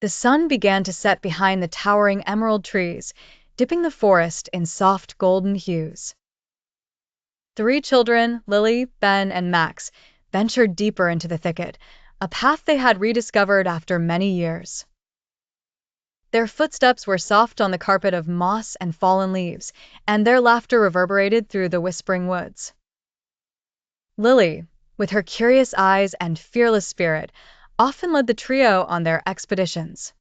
The sun began to set behind the towering emerald trees, dipping the forest in soft golden hues. Three children, Lily, Ben, and Max, ventured deeper into the thicket, a path they had rediscovered after many years. Their footsteps were soft on the carpet of moss and fallen leaves, and their laughter reverberated through the whispering woods. Lily, with her curious eyes and fearless spirit, often led the trio on their expeditions.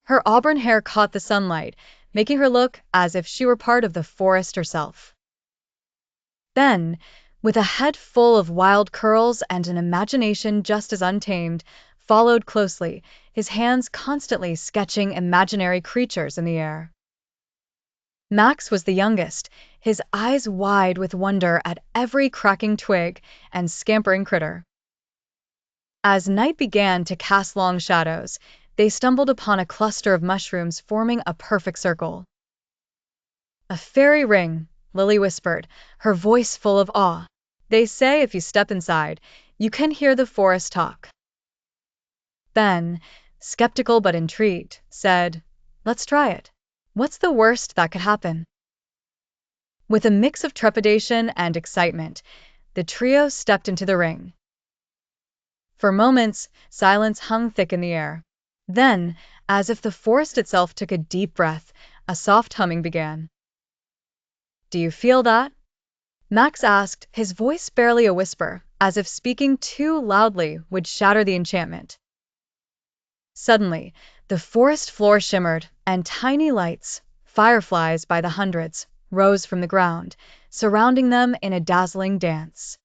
Her auburn hair caught the sunlight, making her look as if she were part of the forest herself. Ben, with a head full of wild curls and an imagination just as untamed, followed closely, his hands constantly sketching imaginary creatures in the air. Max was the youngest, his eyes wide with wonder at every cracking twig and scampering critter. As night began to cast long shadows, they stumbled upon a cluster of mushrooms forming a perfect circle. "A fairy ring," Lily whispered, her voice full of awe. "They say if you step inside, you can hear the forest talk." Ben, skeptical but intrigued, said, "Let's try it. What's the worst that could happen?" With a mix of trepidation and excitement, the trio stepped into the ring. For moments, silence hung thick in the air. Then, as if the forest itself took a deep breath, a soft humming began. "Do you feel that?" Max asked, his voice barely a whisper, as if speaking too loudly would shatter the enchantment. Suddenly, the forest floor shimmered, and tiny lights, fireflies by the hundreds, rose from the ground, surrounding them in a dazzling dance.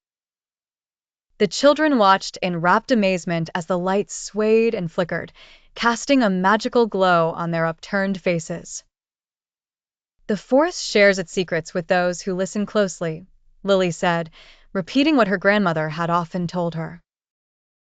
The children watched in rapt amazement as the lights swayed and flickered, casting a magical glow on their upturned faces. "The forest shares its secrets with those who listen closely," Lily said, repeating what her grandmother had often told her.